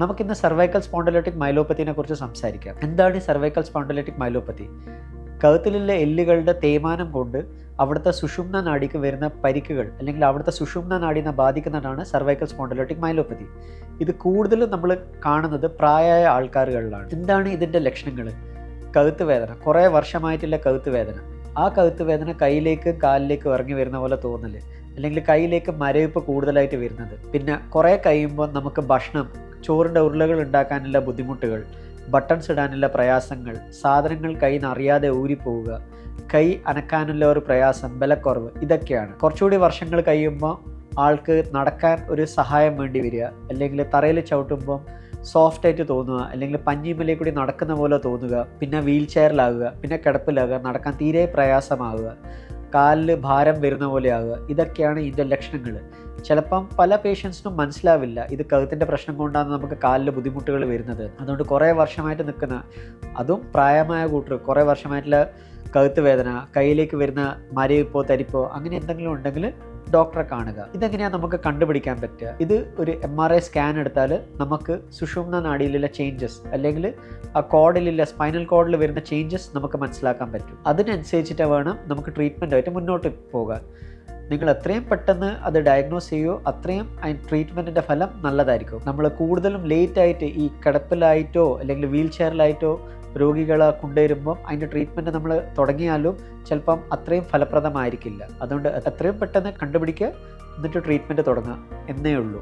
നമുക്കിന്ന് സർവൈക്കൽ സ്പോണ്ടിലോട്ടിക് മൈലോപ്പത്തിനെ കുറിച്ച് സംസാരിക്കാം. എന്താണ് ഈ സർവൈക്കൽ സ്പോണ്ടിലോട്ടിക് മൈലോപ്പത്തി? കഴുത്തിലുള്ള എല്ലുകളുടെ തേയ്മാനം കൊണ്ട് അവിടുത്തെ സുഷുമ്ന നാഡിക്ക് വരുന്ന പരിക്കുകൾ അല്ലെങ്കിൽ അവിടുത്തെ സുഷുമ്ന നാഡിനെ ബാധിക്കുന്നതാണ് സർവൈക്കൽ സ്പോണ്ടിലോട്ടിക് മൈലോപ്പത്തി. ഇത് കൂടുതലും നമ്മൾ കാണുന്നത് പ്രായമായ ആൾക്കാരുകളിലാണ്. എന്താണ് ഇതിൻ്റെ ലക്ഷണങ്ങൾ? കഴുത്ത് വേദന, കുറേ വർഷമായിട്ടുള്ള കഴുത്ത് വേദന. ആ കഴുത്ത് വേദന കയ്യിലേക്കും കാലിലേക്കും ഇറങ്ങി വരുന്ന പോലെ തോന്നൽ, അല്ലെങ്കിൽ കയ്യിലേക്ക് മരവിപ്പ് കൂടുതലായിട്ട് വരുന്നത്. പിന്നെ കുറേ കഴിയുമ്പോൾ നമുക്ക് ഭക്ഷണം, ചോറിൻ്റെ ഉരുളകൾ ഉണ്ടാക്കാനുള്ള ബുദ്ധിമുട്ടുകൾ, ബട്ടൺസ് ഇടാനുള്ള പ്രയാസങ്ങൾ, സാധനങ്ങൾ കയ്യിൽ നിന്ന് അറിയാതെ ഊരിപ്പോവുക, കൈ അനക്കാനുള്ള ഒരു പ്രയാസം, ബലക്കുറവ്, ഇതൊക്കെയാണ്. കുറച്ചുകൂടി വർഷങ്ങൾ കഴിയുമ്പോൾ ആൾക്ക് നടക്കാൻ ഒരു സഹായം വേണ്ടി വരിക, അല്ലെങ്കിൽ തറയിൽ ചവിട്ടുമ്പം സോഫ്റ്റായിട്ട് തോന്നുക, അല്ലെങ്കിൽ പഞ്ഞിമലയിൽ കൂടി നടക്കുന്ന പോലെ തോന്നുക, പിന്നെ വീൽ ചെയറിലാവുക, പിന്നെ കിടപ്പിലാവുക, നടക്കാൻ തീരെ പ്രയാസമാവുക, കാലിൽ ഭാരം വരുന്ന പോലെ ആവുക. ഇതൊക്കെയാണ് ഇതിൻ്റെ ലക്ഷണങ്ങൾ. ചിലപ്പം പല പേഷ്യൻസിനും മനസ്സിലാവില്ല ഇത് കഴുത്തിൻ്റെ പ്രശ്നം കൊണ്ടാണ് നമുക്ക് കാലിൽ ബുദ്ധിമുട്ടുകൾ വരുന്നത്. അതുകൊണ്ട് കുറേ വർഷമായിട്ട് നിൽക്കുന്ന, അതും പ്രായമായ കൂട്ടർ, കുറേ വർഷമായിട്ടുള്ള കഴുത്ത് വേദന, കയ്യിലേക്ക് വരുന്ന മരവിപ്പോ തരിപ്പോ അങ്ങനെ എന്തെങ്കിലും ഉണ്ടെങ്കിൽ ഡോക്ടറെ കാണുക. ഇതെങ്ങനെയാണ് നമുക്ക് കണ്ടുപിടിക്കാൻ പറ്റുക? ഇത് ഒരു MRI സ്കാൻ എടുത്താൽ നമുക്ക് സുഷുമ്ന നാഡിയിലുള്ള ചേഞ്ചസ്, അല്ലെങ്കിൽ ആ കോഡിലുള്ള സ്പൈനൽ കോഡിൽ വരുന്ന ചേഞ്ചസ് നമുക്ക് മനസ്സിലാക്കാൻ പറ്റും. അതിനനുസരിച്ചിട്ട് വേണം നമുക്ക് ട്രീറ്റ്മെൻറ്റായിട്ട് മുന്നോട്ട് പോകാൻ. നിങ്ങൾ എത്രയും പെട്ടെന്ന് അത് ഡയഗ്നോസ് ചെയ്യുമോ അത്രയും ട്രീറ്റ്മെൻറ്റിൻ്റെ ഫലം നല്ലതായിരിക്കും. നമ്മൾ കൂടുതലും ലേറ്റായിട്ട് ഈ കിടപ്പിലായിട്ടോ അല്ലെങ്കിൽ വീൽ ചെയറിലായിട്ടോ രോഗികളെ കൊണ്ടുവരുമ്പം അതിൻ്റെ ട്രീറ്റ്മെൻറ്റ് നമ്മൾ തുടങ്ങിയാലും ചിലപ്പം അത്രയും ഫലപ്രദമായിരിക്കില്ല. അതുകൊണ്ട് എത്രയും പെട്ടെന്ന് കണ്ടുപിടിക്കുക, എന്നിട്ട് ട്രീറ്റ്മെൻറ്റ് തുടങ്ങുക എന്നേ ഉള്ളൂ.